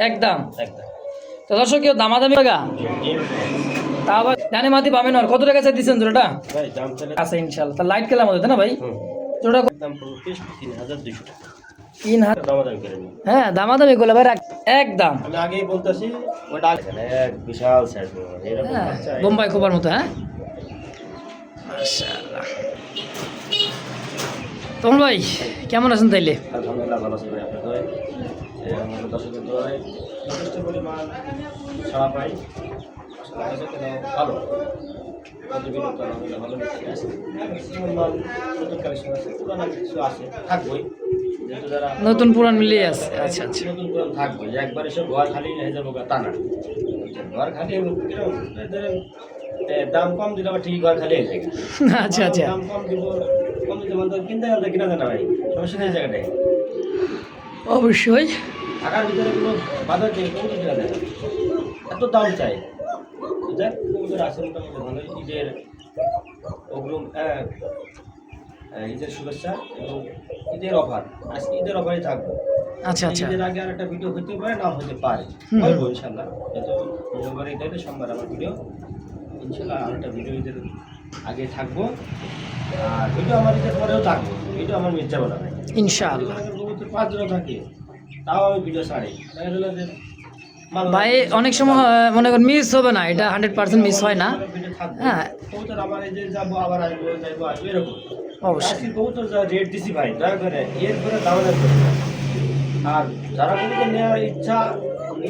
একদম তো দর্শক কেউ দামাদামি টাকা তা আবার জানে মাতি পাবেন আর কত টাকা চাই দিচ্ছেন জোড়াটা আচ্ছা ইনশাল্লাহ তা লাইট খেলার মধ্যে তাই না ভাই জোড়া দাম পড়বে 3200 টাকা 3000 দামাদামি করে নিন। হ্যাঁ দামাদামি করলে ভাই একদম আমি আগেই বলতেছি ওটা এক বিশাল সাইজ এরকম বাচ্চা বোম্বাই খোপার মতো। হ্যাঁ মাশাআল্লাহ। তোমরা ভাই কেমন আছেন তাইলে? আলহামদুলিল্লাহ ভালো আছি ভাই। আপনাদের আমাদের দর্শকদের দোয়ায় যথেষ্ট পরিমাণ সাড়া পাই। আসলে ভালো ভালো নতুন কালেকশন আছে, পুরানো কিছু আছে থাকবোই, যেহেতু যারা নতুন পুরান মিলিয়ে আছে। আচ্ছা আচ্ছা নতুন পুরান থাকবে, একবার এসে ঘর খালি হয়ে যাবো তা না। ঘর খালি দাম কম দিলে আবার ঠিকই ঘর খালি হয়ে যায়। আচ্ছা আচ্ছা দাম কম দিব, কম দিতে বলতে কিনতে গেলে কিনা যায় না ভাই, সমস্যা নেই জায়গাটায়। অবশ্যই ঢাকার ভিতরে কোনো বাজার নেই, কবুতর কিনা যায় না, এত দাম চাই। যাক কবুতর আছে মোটামুটি ভালো। ঈদের অগ্রিম ঈদের শুভেচ্ছা এবং ঈদের অফার, আজকে ঈদের অফারে থাকবো। আচ্ছা আচ্ছা ঈদের আগে আর একটা ভিডিও হতে পারে, না হতে পারে, বলবো ইনশাল্লাহ। যেহেতু মঙ্গলবার ঈদের সোমবার আমার ভিডিও, ইনশাল্লাহ আর একটা ভিডিও ঈদের আগে থাকবো, আর ভিডিও আমার ঈদের পরেও থাকবো। ভিডিও আমার মিথ্যা বলা নাই ইনশাআল্লাহ। 5 জন থাকে তাও আমি ভিডিও ছাড়ি, দেখা গেল যে ভাই অনেক সময় মনে করেন মিস হবে না, এটা 100% মিস হয় না। হ্যাঁ কবুতর আমার এই যে যাবো আবার আসবো যাইবো আসবো এরকম অবশ্যই আজকে কবুতর যা রেট দিছি ভাই, দয়া করে এর করে দামাদামি করবে না। আর যারা কবুতর নেওয়ার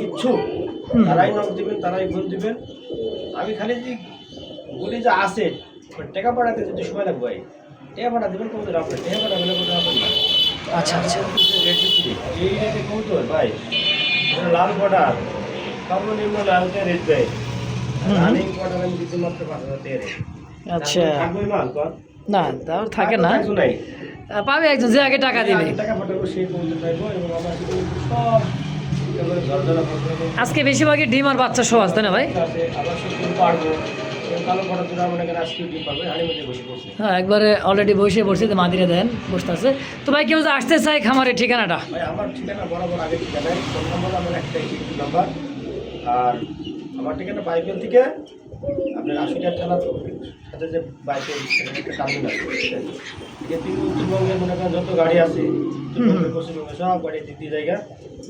ইচ্ছুক তারাই নক দিবেন, তারাই ফোন দিবেন। আমি খালি যে বলি যে আছে টাকা পাঠাতে যদি সময় লাগবে ভাই, টাকা পাঠা দেবেন, কবুতর আপনার টাকা পাঠা বলে কবুতর আপনার না। আচ্ছা আচ্ছা রেট দিচ্ছি এই রেটে কবুতর ভাই, লাল বর্ডার সর্বনিম্ন লালতে রেট দেয়, রানিং বর্ডার আমি দিতে মাত্র 5000 টাকা রেট। আচ্ছা থাকবে মাল কর না তাও থাকে না, নাই পাবে একজন যে আগে টাকা দিবে। টাকা পাঠাবো সেই কবুতর পাইবো, এবং আমার সব একেবারে ঝরঝরা ফসল আজকে বেশিরভাগই ডিম আর বাচ্চা সহ আসতে না ভাই? আছে, আবার সব পারবো। কালো বড় তোরা মনে করেন আজকে ডিম পাবে, হাড়ি মধ্যে বসে পড়ছে। হ্যাঁ একবারে অলরেডি বসে পড়ছে, তো মাদিরে দেন বসতে আছে। তো ভাই কেউ যে আসতে চায় খামারের ঠিকানাটা? ভাই আমার ঠিকানা বরাবর আগে ঠিকানায়, ফোন নাম্বার আমার একটাই নাম্বার। আর আমার ঠিকানা বাইকেল থেকে আপনার 80টার থানার সাথে যে বাইকের একটা টার্মিনাল, উত্তরবঙ্গে মনে করেন যত গাড়ি আছে পশ্চিমবঙ্গে সব গাড়ি দ্বিতীয় জায়গা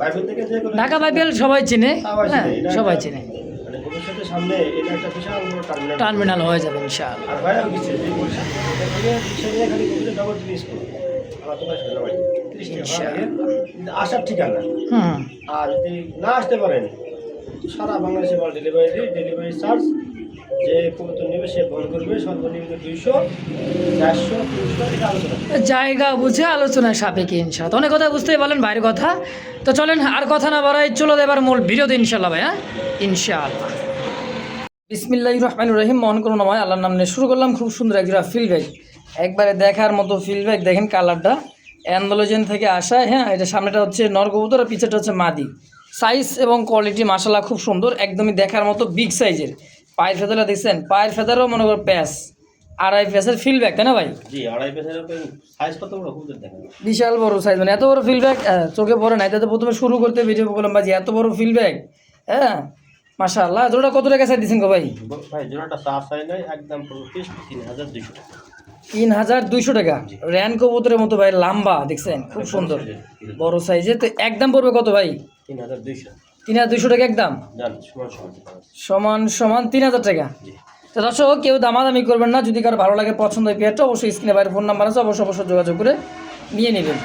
বাইকেল থেকে যে ঢাকা বাইবেল সবাই চিনে, হ্যাঁ সবাই চিনে। মানে ভবিষ্যতের সামনে এটা একটা বিশাল বড় টার্মিনাল হয়ে যাবে ইনশাআল্লাহ। আর ভাইরাও গেছে যে বলছে এটা নিয়ে রিক্সা নিয়ে খালি কবিতা ডাবল জিনিস করো আমার তোমার সাথে ভাই 30 টাকা ভাড়া লাগে, কিন্তু আসার ঠিকানা। আর যদি না আসতে পারেন সারা বাংলাদেশে বল ডেলিভারি চার্জ, যে কবুতর নেবে সে ফোন করবে, সর্বনিম্ন 200 400 300 এটা আলোচনা জায়গা বুঝে আলোচনার সাপেক্ষে ইনশাআল্লাহ। অনেক কথা বুঝতেই পারলেন বাইরের কথা। তো চলেন আর কথা না বাড়াই, চলো এবার মূল ভিডিওতে ইনশাআল্লাহ ভাই। হ্যাঁ ইনশাআল্লাহ। বিসমিল্লাহির রহমানির রহিম। মন করুন নয় আল্লাহর নাম নিয়ে শুরু করলাম। খুব সুন্দর একটা ফিল ব্যাগ, একবারে দেখার মতো ফিল ব্যাগ। দেখেন কালারটা অ্যান্ডোলজেন থেকে আসা। হ্যাঁ এটা সামনেটা হচ্ছে নর কবুতর আর পিছেটা হচ্ছে মাদি। সাইজ এবং কোয়ালিটি মাশাআল্লাহ খুব সুন্দর, একদমই দেখার মতো বিগ সাইজের। পায়ের ফেদারটা দেখছেন, পায়ের ফেদারও মনে করো প্যাস, 2.5 প্যাসের ফিল ব্যাগ তাই না ভাই? জি 2.5 প্যাসের সাইজ কত বড় কবুতর দেখেন, বিশাল বড় সাইজ, মানে এত বড় ফিল ব্যাগ চোখে পড়ে নাই। তাতে প্রথমে শুরু করতে ভিডিও করলাম ভাই, এত বড় ফিল ব্যাগ। হ্যাঁ মাশাআল্লাহ। জোড়া কত টাকা চাই দিচ্ছেন গো ভাই? ভাই জোড়াটা সাফ চাই নাই, একদম পুরো 3200 টাকা। 3200 টাকা। র্যান কবুতরের মতো ভাই, লম্বা দেখছেন, খুব সুন্দর বড় সাইজে। তো একদম পড়বে কত ভাই? 3200 3200 টাকা একদম, সমান সমান 3000 টাকা। তো দর্শক কেউ দামাদামি করবেন না, যদি কারো ভালো লাগে পছন্দ হয় পেয়ারটা অবশ্যই স্ক্রিনে বাইরে ফোন নাম্বার আছে, অবশ্যই যোগাযোগ করে নিয়ে নেবেন।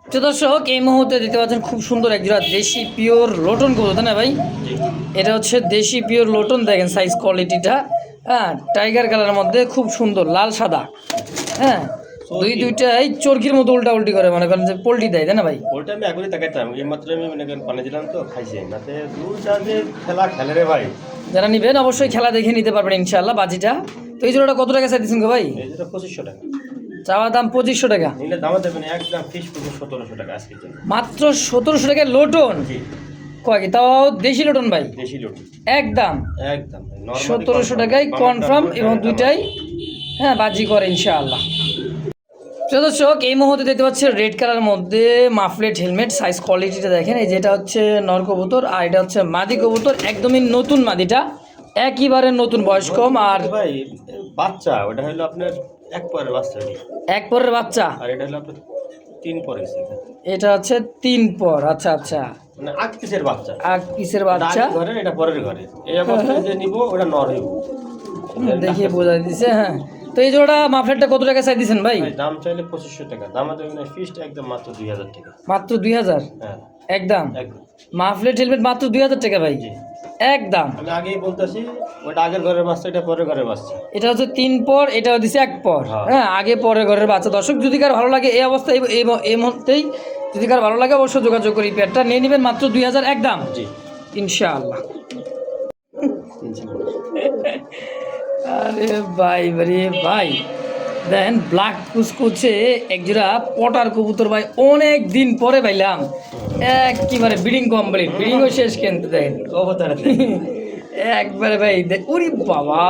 তো দর্শক এই মুহূর্তে দেখতে পাচ্ছেন খুব সুন্দর একজোড়া দেশি পিওর লোটন কবুতর তাই না ভাই? এটা হচ্ছে দেশি পিওর লোটন, দেখেন সাইজ কোয়ালিটিটা। হ্যাঁ টাইগার কালারের মধ্যে খুব সুন্দর লাল সাদা। হ্যাঁ দুইটাই চরকির মতো উল্টা উল্টি করে, মনে করেন যে পোল্ট্রি দেয় তাই না ভাই? ওইটা আমি এখনই তাকাইতাম, এই মাত্র আমি মনে করেন পানি দিলাম তো খাইছে, নাতে দুটা যে খেলা খেলে রে ভাই। যারা নেবেন অবশ্যই খেলা দেখে নিতে পারবেন ইনশাআল্লাহ। বাজিটা তো এই জোড়াটা কত টাকা চাই দিচ্ছেন গো ভাই? এই যেটা 2500 টাকা চাওয়া দাম 2500 টাকা, নিলে দাম দেবেন একদম ফিক্স 1700 টাকা আজকের জন্য। মাত্র 1700 টাকায় লোটন? জি কয় কি তাও দেশি লোটন ভাই? দেশি লোটন একদম 1700 টাকায় কনফার্ম, এবং দুইটাই হ্যাঁ বাজি করে ইনশাআল্লাহ। প্রিয় দর্শক এই মুহূর্তে দেখতে পাচ্ছেন রেড কালার মধ্যে মাফলেট হেলমেট, সাইজ কোয়ালিটিটা দেখেন। এই যেটা হচ্ছে নর কবুতর আর এটা হচ্ছে মাদি কবুতর, একদমই নতুন মাদিটা, একেবারে নতুন, বয়স কম। আর ভাই বাচ্চা ওটা হলো আপনার এক পরের বাচ্চা, এক পরের বাচ্চা, আর এটা হলো আপনার 3 পরের। এটা হচ্ছে 3 পর। আচ্ছা আচ্ছা, মানে আগ পিসের বাচ্চা, আর পিসের বাচ্চা ঘরে এটা পরের ঘরে। এই অবস্থায় যে নিব ওটা নর হইব। দেখিয়ে বোঝা দিচ্ছে। হ্যাঁ, তো এই জোড়া মাফলেটটা কত টাকা চাই দিচ্ছেন ভাই? দাম চাইলে 2500 টাকা, দাম দেবেন না, ফিক্সড একদম মাত্র 2000 টাকা। মাত্র 2000? হ্যাঁ একদম। একদম মাফলেট হেলমেট মাত্র 2000 টাকা ভাই, একদম। আমি আগেই বলতেছি, ওটা আগের ঘরের বাচ্চা, এটা পরের ঘরের বাচ্চা। এটা হচ্ছে 3 পর, এটা হচ্ছে 1 পর। হ্যাঁ। হ্যাঁ, আগে পরে ঘরের বাচ্চা। দর্শক যদি কার ভালো লাগে এই অবস্থায় এই মুহূর্তেই যদি কার ভালো লাগে অবশ্যই যোগাযোগ করি, পেয়ারটা নিয়ে নেবেন মাত্র 2000 একদম, জি ইনশাআল্লাহ। আরে ভাই রে ভাই, দেন ব্ল্যাক কুচকুচে একজোড়া পটার কবুতর ভাই, অনেক দিন পরে পাইলাম। একেবারে ব্রিডিং কমপ্লিট, ব্রিডিংও শেষ, কিন্তু দেখেন একবারে ভাই ওরে বাবা,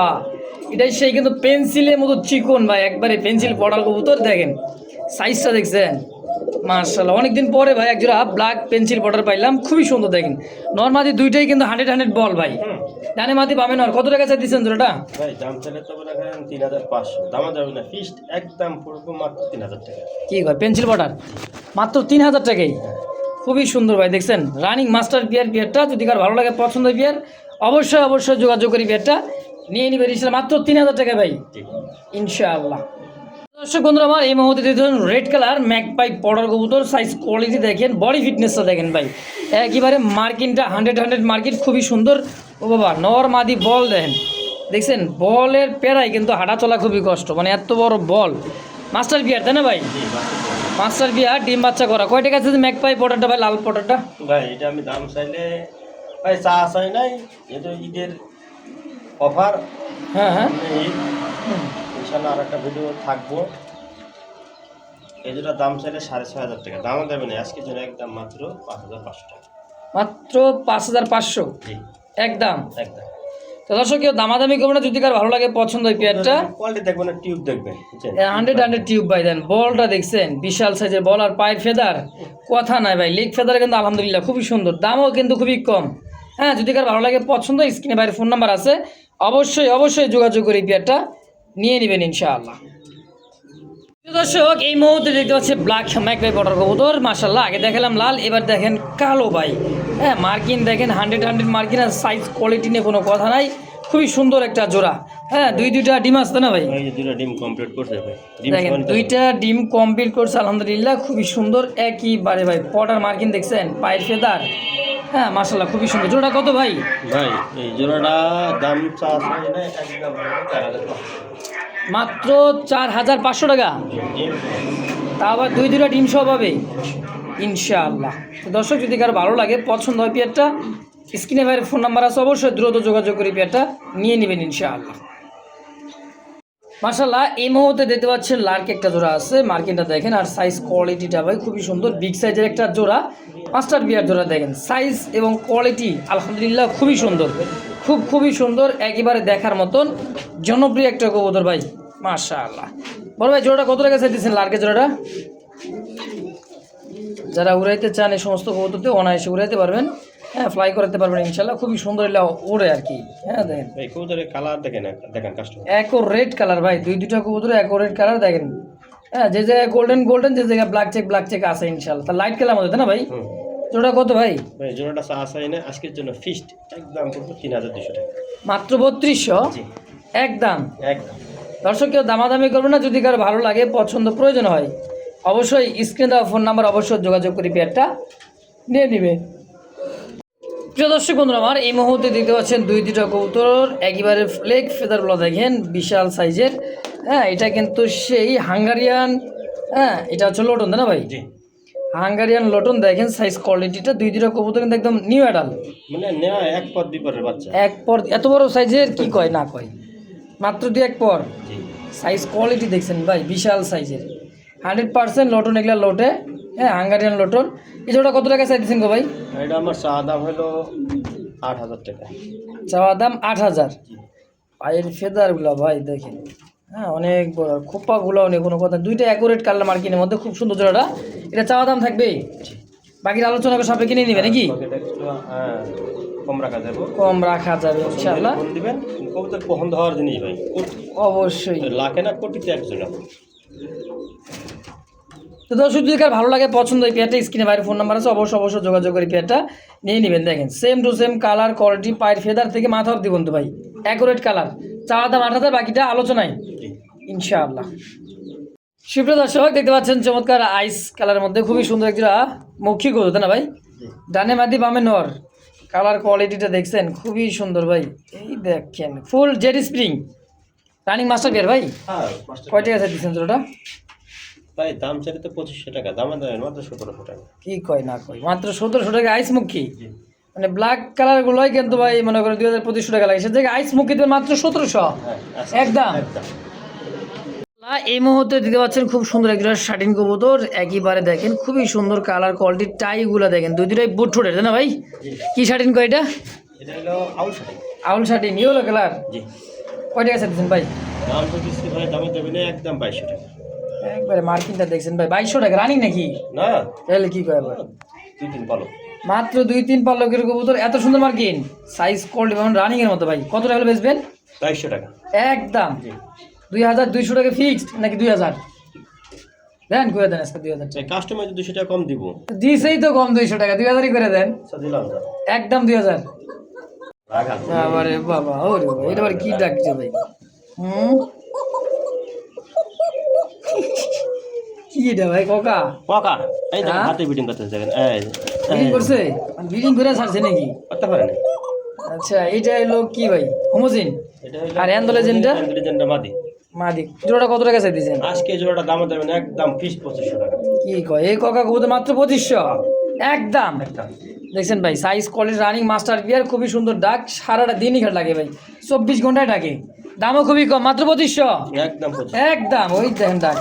এটাই সেই কিন্তু পেন্সিলের মতো চিকন ভাই, একবারে পেন্সিল পটার কবুতর। দেখেন সাইজটা দেখছেন, মার্শাল্লাহ। অনেকদিন পরে ভাই একজোড়া ব্ল্যাক পেন্সিল পটার পাইলাম, খুবই সুন্দর। দেখেন নর্মালি দুইটাই কিন্তু 100 বল ভাই, ডানে মাতি পাবেন। আর কত টাকা চাই দিচ্ছেন জোড়াটা? ভাই দাম চাইলে তো মনে করেন 3500, দামা যাবে না, ফিক্সড একদম পুরো মাত্র 3000 টাকা। কি কয় পেন্সিল পটার মাত্র 3000 টাকাই, খুবই সুন্দর ভাই। দেখছেন রানিং মাস্টার বিয়ারটা, যদি কার ভালো লাগে পছন্দ বিয়ার অবশ্যই অবশ্যই যোগাযোগ করি, বিয়ারটা নিয়ে নিবে মাত্র 3000 টাকা ভাই, ইনশাআল্লাহ। দর্শক বন্ধুরা আমার এই মুহূর্তে দেখুন রেড কালার ম্যাকপাই পটার কবুতর, সাইজ কোয়ালিটি দেখেন, বডি ফিটনেসটা দেখেন ভাই, একেবারে মার্কিনটা 100 মার্কিন, খুবই সুন্দর। ও বাবা, নর মাদি বল দেখেন, দেখছেন বলের পেরাই কিন্তু হাঁটা চলা খুবই কষ্ট, মানে এত বড় বল। মাস্টার বিয়ার তাই না ভাই? মাস্টার বিয়ার, ডিম বাচ্চা করা। কয় টাকা আছে ম্যাকপাই পটারটা ভাই, লাল পটারটা? ভাই এটা আমি দাম চাইলে ভাই চা চাই নাই, এটা ঈদের অফার। হ্যাঁ হ্যাঁ, ইনশাল্লাহ আর একটা ভিডিও থাকবো। এই দুটো দাম চাইলে 6500 টাকা, দাম দেবে না আজকের জন্য, একদম মাত্র 5500 টাকা, মাত্র 5500 জি একদম। একদম। তো দর্শক কেউ দামাদামি করবে না, যদি কার ভালো লাগে পছন্দ ওই পেয়ারটা। কোয়ালিটি দেখবেন না, টিউব দেখবেন, 100 টিউব ভাই। দেন বলটা দেখছেন, বিশাল সাইজের বল, আর পায়ের ফেদার কথা নাই ভাই, লেগ ফেদার কিন্তু আলহামদুলিল্লাহ খুবই সুন্দর, দামও কিন্তু খুবই কম। হ্যাঁ, যদি কার ভালো লাগে পছন্দ, স্ক্রিনে বাইরের ফোন নাম্বার আছে, অবশ্যই অবশ্যই যোগাযোগ করে এই পেয়ারটা নিয়ে নেবেন ইনশাআল্লাহ। দর্শক এই মুহূর্তে দেখতে পাচ্ছি ব্ল্যাক ম্যাকপাই পটার কবুতর, মাশাআল্লাহ। আগে দেখালাম লাল, এবার দেখেন কালো ভাই। হ্যাঁ, মার্কিন দেখেন 100 মার্কিন, আর সাইজ কোয়ালিটি নিয়ে কোনো কথা নাই, খুবই সুন্দর একটা জোড়া। হ্যাঁ, দুইটা ডিম আসতো না ভাই? এই যে দুটো ডিম কমপ্লিট করছে ভাই, দেখেন দুইটা ডিম কমপ্লিট করছে আলহামদুলিল্লাহ, খুবই সুন্দর একইবারে ভাই। পটার মার্কিন দেখছেন, পায়ের ফেদার, হ্যাঁ মাশাআল্লাহ খুবই সুন্দর। জোড়া কত ভাই? ভাই এই জোড়াটা দাম চা চাই না, একদম 4500, মাত্র 4500 টাকা, তা আবার দুইটা ডিম সহ পাবে ইনশাআল্লাহ। তো দর্শক যদি কারো ভালো লাগে পছন্দ হয় পেয়ারটা, স্ক্রিনে ভাইয়ের ফোন নাম্বার আছে, অবশ্যই দ্রুত যোগাযোগ করে পেয়ারটা নিয়ে নেবেন ইনশাআল্লাহ। মাশাআল্লাহ এই মুহূর্তে দেখতে পাচ্ছেন লার্ক একটা জোড়া আছে, মার্কিনটা দেখেন, আর সাইজ কোয়ালিটিটা ভাই খুবই সুন্দর, বিগ সাইজের একটা জোড়া, মাস্টার বিয়ার জোড়া। দেখেন সাইজ এবং কোয়ালিটি আলহামদুলিল্লাহ খুবই সুন্দর, খুবই সুন্দর, একেবারে দেখার মতন জনপ্রিয় একটা কবুতর ভাই, মাশাআল্লাহ। বড় ভাই জোড়াটা কত টাকা চাইতেছেন লার্কের জোড়াটা? যারা উড়াইতে চান এই সমস্ত কবুতরতে অনায়াসে উড়াইতে পারবেন, হ্যাঁ ফ্লাই করতে পারবেন ইনশাল্লাহ, খুবই সুন্দর এলা ওড়ে আর কি। হ্যাঁ দেখেন এই কবুতরের কালার দেখেন, দেখেন কাস্টমার, একো রেড কালার ভাই, দুইটা কবুতর একো রেড কালার দেখেন। হ্যাঁ, যে জায়গায় গোল্ডেন, যে জায়গায় ব্ল্যাক চেক আছে ইনশাল্লাহ, তার লাইট কালার মধ্যে তাই না ভাই? জোড়া কত ভাই? ভাই জোড়াটা চা চাই না, আজকের জন্য ফিক্সড একদম 3200 টাকা, মাত্র 3200 একদম। একদম। দর্শক কেউ দামাদামি করবে না, যদি কারো ভালো লাগে পছন্দ প্রয়োজন হয় অবশ্যই স্ক্রিনে দেওয়া ফোন নাম্বার অবশ্যই যোগাযোগ করে পেয়ারটা নিয়ে নিবে। প্রিয় দর্শক বন্ধুরা আমার এই মুহূর্তে দেখতে পাচ্ছেন দুইটা কবুতর, একেবারে ফ্লেক ফেদারগুলো দেখেন বিশাল সাইজের। হ্যাঁ, এটা কিন্তু সেই হাঙ্গারিয়ান, হ্যাঁ এটা হচ্ছে লটন তাই না ভাই? জি হাঙ্গারিয়ান লটন দেখেন সাইজ কোয়ালিটিটা, দুইটা কবুতর কিন্তু একদম নিউ অ্যাডাল, মানে নেওয়া এক পর দুই পরের বাচ্চা, এক পর এত বড় সাইজের কি কয় না কয়, মাত্র 2-1 পর। জি সাইজ কোয়ালিটি দেখছেন ভাই, বিশাল সাইজের 100% লটন, এগুলা লোটে। হ্যাঁ, হাঙ্গারিয়ান লটন। এই জোড়া কত টাকা চাইতেছেন গো ভাই? এটা আমার চা দাম হলো 8000 টাকা, চাওয়া দাম 8000। পায়ের ফেদারগুলো ভাই দেখেন, হ্যাঁ অনেক বড়, খোপাগুলো নেই কোনো কথা, দুইটা অ্যাকুরেট কালার মার্কিনের মধ্যে, খুব সুন্দর জোড়াটা। এটা চাওয়া দাম থাকবে, বাকির আলোচনা করে সাপে কিনে নিবে নাকি? হ্যাঁ, কম রাখা যাবে, কম রাখা যাবে ইনশাআল্লাহ। ফোন দিবেন, কবুতর পছন্দ হওয়ার জিনিস ভাই, অবশ্যই। লাখে না কোটিতে একজন। তো দর্শক যদি কার ভালো লাগে, পছন্দ এই পেয়ারটা, স্ক্রিনে বাইরে ফোন নাম্বার আছে, অবশ্যই যোগাযোগ করে পেয়ারটা নিয়ে নেবেন। দেখেন same to same colour, quality, পায়ের ফেদার থেকে মাথা অব্দি বন্ধু ভাই, অ্যাকুরেট কালার। চাওয়া দাম 8,000, বাকিটা আলোচনায় ইনশাআল্লাহ। সুপ্রিয় দর্শক দেখতে পাচ্ছেন চমৎকার আইস কালারের মধ্যে খুবই সুন্দর একটা মৌখিক গরু, তাই না ভাই? ডানে মাদি বামে নর, কালার কোয়ালিটিটা দেখছেন খুবই সুন্দর ভাই। এই দেখেন full jade spring running master বিয়ার ভাই। হ্যাঁ, কয় টাকা আছে দিচ্ছেন জোড়াটা? ভাই দাম চাইলে তো 2500 টাকা, দামে দেবেন মাত্র 1700 টাকা। কি কয় না কয়, মাত্র 1700 টাকা আইস মুখী। মানে ব্ল্যাক কালারগুলোই কিন্তু ভাই মনে করেন 2200 টাকা লাগে, সে জায়গায় আইস মুখী দেবেন মাত্র 1700 একদম। এই মুহূর্তে দিতে পারছেন খুব সুন্দর একটা শাটিন কবুতর, একইবারে দেখেন খুবই সুন্দর কালার কোয়ালিটি, টাইগুলো দেখেন দুইটাই বুট ঠোঁটের, তাই না ভাই? কি শাটিন কয় এটা? এটা হলো আউল শাটিন। আউল শাটিন ইয়েলো কালার। জি। কয় টাকা আছে দিচ্ছেন ভাই? দাম তো দিচ্ছি ভাই, দামে দেবেন একদম 2200 টাকা। একবারে মার্কিনটা দেখছেন ভাই, 2200 টাকা রানিং নাকি? না, তাহলে কি কয় ভাই? 2-3 পালো। মাত্র 2-3 পালকের কবুতর, এত সুন্দর মার্কিন, সাইজ কোয়ালিটি এবং রানিং এর মতো ভাই। কত টাকা হলে বেচবেন? 2200 টাকা একদম। 2200 টাকা ফিক্সড নাকি 2000? দেন করে দেন আজকে 2000 টাকা। কাস্টমার 200 টাকা কম দিব। দিছেই তো কম 200 টাকা, 2000ই করে দেন দিলাম একদম 2000। রাখা। আরে বাবা, ওরে বাবা, এটা আবার কি ডাকছে ভাই? কি এটা ভাই? কোকা কাকা এই দেখেন হ্যাঁ? হাতে বিডিং করতে দেখেন, এই ব্রিডিং করছে, ব্রিডিং করে ছাড়ছে নাকি? করতে পারেন। আচ্ছা, এটা হলো কি ভাই? হোমোজিন। এটা হলো আর অ্যান্ডোলেজেনটা? অ্যান্ডোলেজেনটা মাদি। মাদি। জোড়াটা কত টাকা চাইতেছেন? আজকে জোড়াটা দাম দেবেন একদম ফিক্স 2500 টাকা। কি কয় এই কোকা কবুতর মাত্র 2500 একদম। একদম। দেখছেন ভাই সাইজ কোয়ালিটি রানিং মাস্টার বিয়ার, খুবই সুন্দর ডাক, সারাটা দিনই ঘাট লাগে ভাই, 24 ঘন্টায় ডাকে, দামও খুবই কম, মাত্র 2500 একদম 2500। একদম। ওই দেখেন ডাক।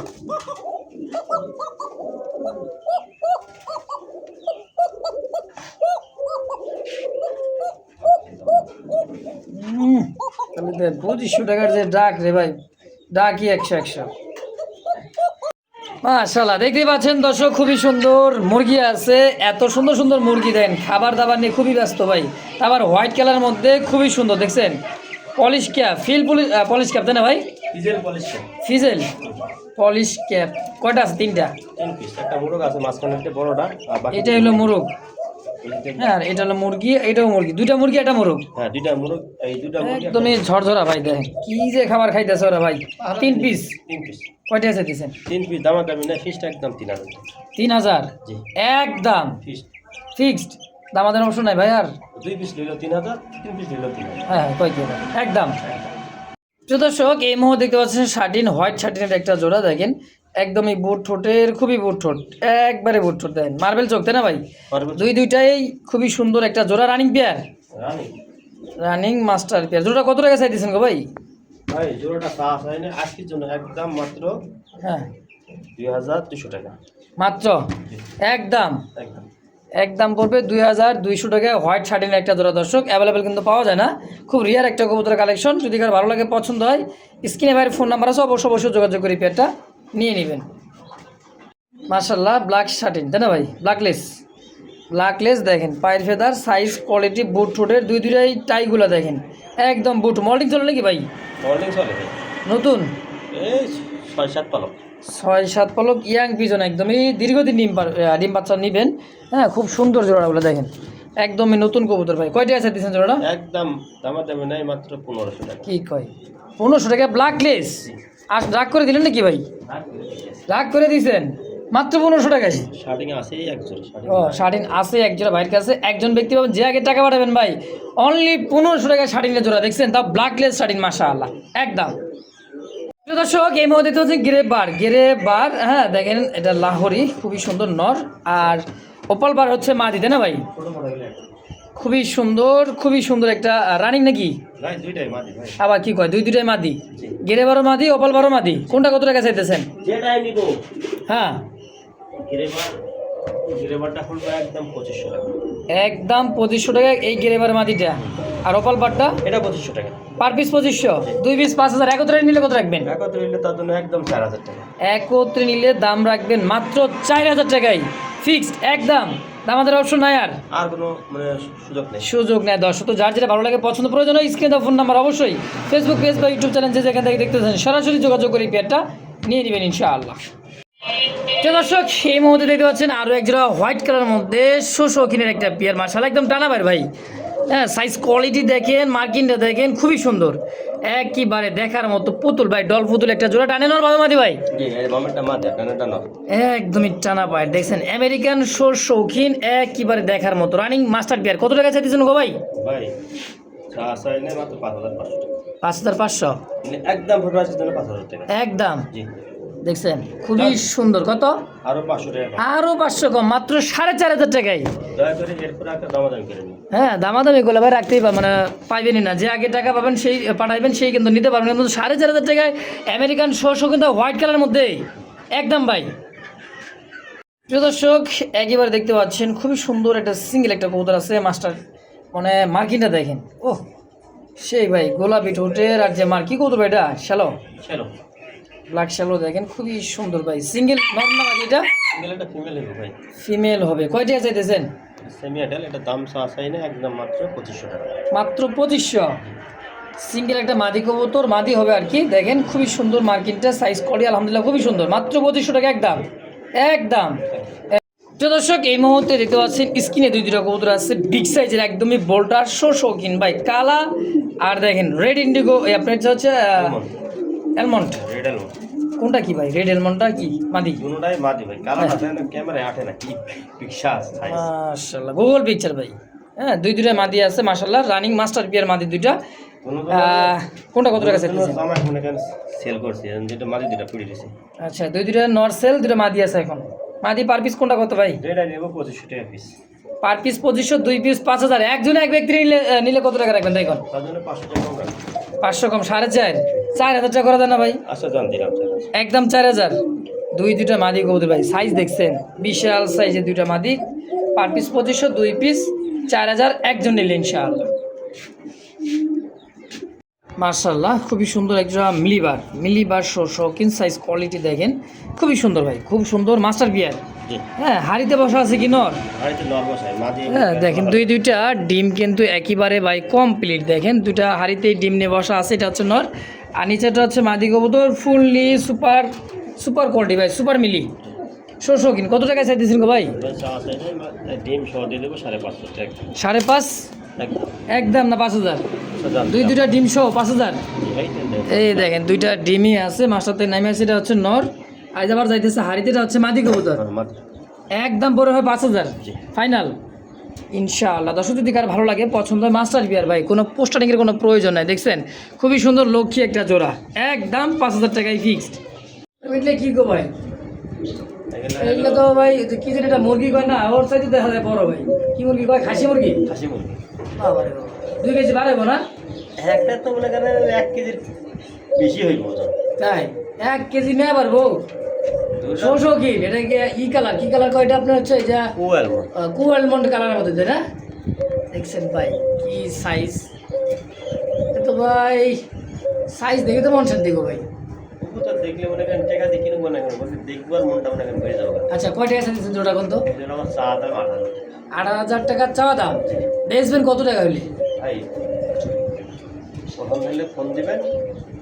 তাহলে দেখ 2500 টাকার যে ডাক রে ভাই, ডাকই 100। মাশাআল্লাহ, দেখতেই পাচ্ছেন দর্শক খুবই সুন্দর মুরগি আছে, এত সুন্দর সুন্দর মুরগি দেন, খাবার দাবার নিয়ে খুবই ব্যস্ত ভাই। আবার হোয়াইট কালারের মধ্যে খুবই সুন্দর দেখছেন, পলিশ ক্যাপ, পলিশ ক্যাপ, তাই না ভাই? ফিজেল পলিশ ক্যাপ। ফিজেল পলিশ ক্যাপ কয়টা আছে? 3টা। 3 পিস, একটা মোরগ আছে মাঝখানে একটা বড়টা, আর বাকি এটা হলো মোরগ। হ্যাঁ, আর এটা হলো মুরগি, এটাও মুরগি, দুইটা মুরগি একটা মোরগ। হ্যাঁ, দুইটা মোরগ, এই দুইটা মুরগি একদমই ঝরঝরা ভাই, দেখেন কি যে খাবার খাইতেছে ওরা ভাই। 3 পিস। 3 পিস। কয়টা আছে দিয়েছেন? 3 পিস দাম দামি না, ফিসটা একদম 3000। 3000 জি। একদম ফিস ফিক্সড, দামাদের অপশন নাই ভাই আর। 2 পিস নিলো 3000, 3 পিস নিলো 3000। হ্যাঁ কয় কি একদম। প্রিয় দর্শক এই মুহূর্তে দেখতে পাচ্ছেন শাটিন, হোয়াইট শাটিনের একটা জোড়া দেখেন, একদমই বুট ঠোঁটের, খুবই বুট ঠোঁট, একবারে বুট ঠোঁট দেখেন, মার্বেল চোখ, তাই না ভাই? দুইটাই খুবই সুন্দর একটা জোড়া রানিং পেয়ার, রানি রানিং মাস্টার পেয়ার। জোড়া কত টাকা চাইতেছেন গো ভাই? ভাই জোড়াটা পাস হয় না আজকের জন্য, একদম মাত্র হ্যাঁ 2200 টাকা। মাত্র একদম একদম একদম পড়বে 2200 টাকায় হোয়াইট শার্টিনের একটা জোড়া। দর্শক অ্যাভেলেবেল কিন্তু পাওয়া যায় না, খুব রিয়ার একটা কবুতরের কালেকশন। যদি কার ভালো লাগে, পছন্দ হয়, স্ক্রিনে বাইরের ফোন নাম্বার আছে, অবশ্যই যোগাযোগ করে পেয়ারটা নিয়ে নেবেন। মাশাআল্লাহ, ব্ল্যাক শার্টিন, তাই না ভাই? ব্ল্যাকলেস দেখেন, পায়ের ফেদার, সাইজ কোয়ালিটি, বুট ঠোঁটের দুইটাই টাইগুলো দেখেন, একদম বুট। মল্টিং চলে নাকি ভাই? মর্নিং চলে ভাই। নতুন এই 6-7 পালক। 6-7 পালক, ইয়াং পিজন, একদমই দীর্ঘদিন ডিম বাচ্চা নেবেন। হ্যাঁ, খুব সুন্দর জোড়াগুলো দেখেন, একদমই নতুন কবুতর ভাই। কয়টা আছে দিচ্ছেন জোড়াটা? একদম দাম দেবে নাই, মাত্র 1500 টাকা। কি কয় 1500 টাকা ব্ল্যাকলেস? আর রাগ করে দিলেন নাকি ভাই? রাগ করে দিয়েছেন, মাত্র 1500 টাকায়। শার্টিং আছে এক জোড়া শার্টিং। ও শার্টিন আছে এক জোড়া ভাইয়ের কাছে, একজন ব্যক্তি পাবেন যে আগে টাকা পাঠাবেন ভাই, অনলি 1500 টাকা শার্টিনের জোড়া দেখছেন, তা ব্ল্যাকলেস শার্টিন, মাশাআল্লাহ একদম। প্রিয় দর্শক এই মুহূর্তে দেখতে হচ্ছে গ্রে বার, হ্যাঁ দেখেন এটা লাহোরি, খুবই সুন্দর নর, আর ওপাল বার হচ্ছে মাদি, তাই না ভাই? খুবই সুন্দর একটা রানিং নাকি? ভাই দুইটাই মাদি ভাই। আবার কি কয় দুইটাই মাদি? গেরে বারো মাদি, ওপাল বারো মাদি, কোনটা কত টাকা চাইতেছেন? যেটাই নিব হ্যাঁ গিরে বার গ্রেভারটা খুলবে একদম 2500 টাকা। একদম 2500 টাকা এই গ্রেভার মাটিটা। আর অপাল পাটটা এটা 2500 টাকা। Per piece 2500, 2 piece 5000। একত্রে নিলে কত রাখবেন? একত্রে নিলে তার জন্য একদম 4000 টাকা। একত্রে নিলে দাম রাখবেন মাত্র 4000 টাকায়, ফিক্সড একদম। আমাদের অপশন নাই আর কোনো মানে সুযোগ নেই। সুযোগ নেই। দর্শক তো যার যেটা ভালো লাগে পছন্দ প্রয়োজন হয় স্ক্রিনে ফোন নাম্বার অবশ্যই ফেসবুক পেজ বা ইউটিউব চ্যানেল যেখান থেকে দেখতেছেন সরাসরি যোগাযোগ করে পেয়ারটা নিয়ে নেবেন ইনশাআল্লাহ। তো দর্শক এই মুহূর্তে দেখতে পাচ্ছেন আরও এক জোড়া হোয়াইট কালারের মধ্যে শৌখিনের একটা পেয়ার, মাশাআল্লাহ একদম টানা ভাই। হ্যাঁ, সাইজ কোয়ালিটি দেখেন, মার্কিংটা দেখেন, খুবই সুন্দর, একবারে দেখার মতো পুতুল ভাই, ডল পুতুল একটা জোড়া। টানে নর বাবা মাদি ভাই? জি, এই মামাটা মাদা, টানাটা নর। একদমই টানা পায় দেখছেন, আমেরিকান শৌখিন, একবারে দেখার মতো রানিং মাস্টার পেয়ার। কত টাকা চাইতেছেন গো ভাই? ভাই চাই না মাত্র 5500 টাকা। 5500 একদম ফটো আছে জন্য 5000 টাকা একদম। জি দেখছেন খুবই সুন্দর। কত? আরো 500 টাকা। আরো 500 কম, মাত্র 4500 টাকায়। দয়া করে এরপর একটা দামাদামি করে নিন। হ্যাঁ, দামাদামি করলে ভাই রাখতেই মানে পাইবেনই না। যে আগে টাকা পাবেন সেই পাঠাইবেন, সেই কিন্তু নিতে পারবেন। কিন্তু 4500 টাকায় আমেরিকান শো কিন্তু হোয়াইট কালারের মধ্যে একদম ভাই। প্রিয় দর্শক একেবারে দেখতে পাচ্ছেন খুবই সুন্দর একটা সিঙ্গেল একটা কবুতর আছে মাস্টার, মানে মার্কিংটা দেখেন, ও সেই ভাই গোলাপি ঠোঁটের। আর যে মার্কি কবুতর ভাই, এটা শ্যালো চলো ব্ল্যাক শ্যালো দেখেন, খুবই সুন্দর ভাই। সিঙ্গেল নর না এটা? সিঙ্গেল একটা ফিমেল হবে ভাই। ফিমেল হবে। কয়টা চাইতেছেন? সেমি অ্যাডাল, এটা দাম চাই না একদম মাত্র 2500 টাকা। মাত্র 2500। সিঙ্গেল একটা মাদি কবুতর, মাদি হবে আর কি। দেখেন খুবই সুন্দর মার্কিংটা, সাইজ কোয়ালিটি আলহামদুলিল্লাহ খুবই সুন্দর। মাত্র 2500 টাকা একদম একদম। প্রিয় দর্শক এই মুহূর্তে দেখতে পাচ্ছেন স্ক্রিনে দুইটা কবুতর আছে বিগ সাইজের, একদমই বোল্টার শৌখিন ভাই, কালা আর দেখেন রেড ইন্ডিগো। আপনার হচ্ছে অ্যালমন্ড। রেড অ্যালমন্ড কোনটা কি ভাই? রেড অ্যালমন্ডটা কি মাদি? দুটোটাই মাদি ভাই। কালারটা দেখেন ক্যামেরায় আটে না, কি পিকচার সাইজ মাশাআল্লাহ, গুগল পিকচার ভাই। হ্যাঁ, দুইটা মাদি আছে মাশাআল্লাহ, রানিং মাস্টার পিয়ার মাদি দুইটা। কোনটা কত টাকা চাইতেছেন? আমার মনে করেন সেল করছি, যেটা মাদি দুটো পড়ে দিয়েছে। আচ্ছা, দুইটা নর সেল, দুটো মাদি আছে এখন। মাদি পার পিস কোনটা কত ভাই? এটা নেব 2500 টাকা পিস। Per piece 2500, 2 piece 5000। একজনে এক ব্যক্তি নিলে কত টাকা রাখবেন দেখুন? তার জন্য 500 টাকা কম রাখবেন। 500 কম 4500, 4000 টাকা করে দেন না ভাই? আচ্ছা জান দিলাম স্যার। একদম 4000। দুইটা মাদি কবুতর ভাই, সাইজ দেখছেন বিশাল সাইজের দুইটা মাদি। পার পিস 2500, 2 পিস 4000, একজন নিলে ইনশাআল্লাহ। মাশাআল্লাহ খুবই সুন্দর একটা মিলিবার শৌখিন, সাইজ কোয়ালিটি দেখেন খুবই সুন্দর ভাই, খুব সুন্দর মাস্টার বিয়ার। জি হ্যাঁ, হাড়িতে বসা আছে কি নর? হাড়িতে নর বসায় মাদি। হ্যাঁ দেখেন দুইটা ডিম কিন্তু একেবারে ভাই কমপ্লিট। দেখেন দুইটা হাড়িতেই ডিম নিয়ে বসা আছে, এটা হচ্ছে নর আর নিচেটা হচ্ছে মাদি কবুতর। ফুললি সুপার কোয়ালিটি ভাই, সুপার মিলি শৌখিন। কত টাকা চাইতেছেন গো ভাই? ডিম সহ দিয়ে দেবো 550 টাকা। 5.5 একদম না 5000? দুইটা ডিম সহ 5000। এই দেখেন দুইটা ডিমই আছে, মাস্টারতে নামে আছে। এটা হচ্ছে নর, আজ আবার যাইতেছে হাড়িতে, এটা হচ্ছে মাদি কবুতর। একদম বড় হয় 5000 ফাইনাল ইনশাআল্লাহ। দর্শক যদি কার ভালো লাগে পছন্দ হয় মাস্টার বিয়ার ভাই, কোনো পোস্টারিংয়ের কোনো প্রয়োজন নাই। দেখছেন খুবই সুন্দর লক্ষ্মী একটা জোড়া, একদম 5000 টাকায় ফিক্সড। বুঝলে কি গো ভাই? এগুলো তো ভাই কি জানি এটা মুরগি কয় না, ওর সাইডে দেখা যায় বড় ভাই। কি মুরগি কয়? খাসি মুরগি। খাসি মুরগি বাবা রে বাবা, 2 কেজি বাড়াইবো না? একটা তো মনে করেন 1 কেজির বেশি হইব ওজন। তাই 1 কেজি নেওয়া পারবো? শৌখিন। এটা কি কালার? কি কালার কয়টা আপনার হচ্ছে? এই যে কুয়ালমন্ড কালারের মধ্যে, তাই না? দেখছেন ভাই কি সাইজ, তো ভাই সাইজ দেখে তো মন শান্তি গো ভাই। দেখলে মনে করেন টাকা দিয়ে কিনবো না, দেখবার মনটা মনে করেন বেড়ে যাবে। আচ্ছা, কয় টাকা চাইছেন জোড়া কোন? তো আমার চা দাম 8000 টাকা চাওয়া দাম। বেচবেন কত টাকা হইলে? ভাই প্রথম হলে ফোন দিবেন,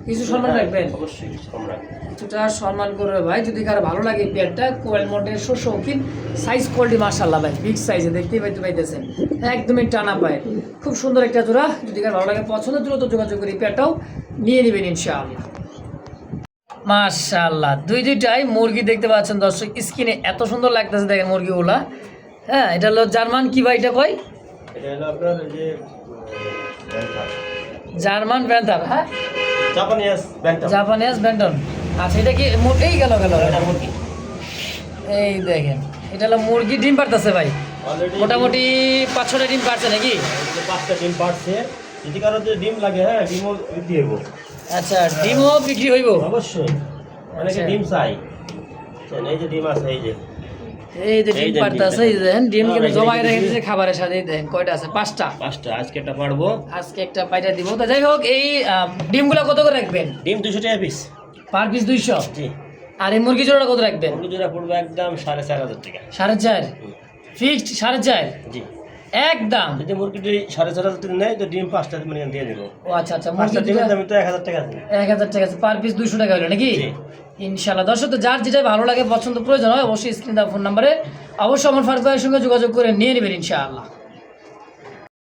কিছু সম্মান রাখবেন? অবশ্যই কিছু কম রাখবেন, কিছুটা সম্মান করবে ভাই। যদি কারো ভালো লাগে পেয়ারটা, কোয়ালমন্ডের শৌখিন, সাইজ কোয়ালিটি মাশাআল্লাহ ভাই, বিগ সাইজে দেখতেই পাইতেছেন, একদমই টানা পায়, খুব সুন্দর একটা জোড়া। যদি কারো ভালো লাগে পছন্দ, দ্রুত যোগাযোগ করে পেয়ারটাও নিয়ে নেবেন ইনশাআল্লাহ। মাশাআল্লাহ দুইটাই মুরগি দেখতে পাচ্ছেন দর্শক স্ক্রিনে, এত সুন্দর লাগতেছে দেখেন মুরগিগুলা। হ্যাঁ, এটা হলো জার্মান কি ভাই? এটা কয়? এটা হলো আপনার যে জার্মান প্যান্থার। হ্যাঁ, জাপানিজ ব্যান্টন। আচ্ছা, এটা কি এই গেল মুরগি? এই দেখেন এটা হলো মুরগি, ডিম পারতেছে ভাই, মোটামুটি 5-6টা ডিম পারছে নাকি? 5টা ডিম পারছে। যদি কারো ডিম লাগে, হ্যাঁ ডিমও বিক্রি হইব। আচ্ছা, ডিমও বিক্রি হইব? অবশ্যই, অনেকে ডিম চাই। এই যে ডিম আছে, এই যে এই যে ডিম এই যে পারতাছে, এই দেখেন ডিম কিন্তু জবাই রেখে দিয়েছে খাবারের সাথে। এই দেখেন কয়টা আছে, 5টা। আজকে একটা পারবো। আজকে একটা পাইটা দিব। তো যাই হোক, এই ডিমগুলো কত করে রাখবেন? ডিম 200 টাকা পিস। Per piece 200। জি। আর এই মুরগি জোড়াটা কত রাখবেন? মুরগি জোড়া পড়বে একদম 4500 টাকা। 4.5 ফিক্সড? 4.5 জি একদম। যদি মুরগিটি 4500 টাকা নেয় তো ডিম 5টা মানে দিয়ে দেবো। ও আচ্ছা আচ্ছা, 5টা মুরগি ডিমের দাম তো 1000 টাকা আছে। 1000 টাকা আছে, পার পিস 200 টাকা হলো নাকি? জি। ইনশাআল্লাহ। দর্শক, তো যার যেটা ভালো লাগে, পছন্দ প্রয়োজন হয়, অবশ্যই স্ক্রিনে দেওয়া ফোন নাম্বারে অবশ্যই আমার ফারুক ভাইয়ের সঙ্গে যোগাযোগ করে নিয়ে নেবেন ইনশাআল্লাহ।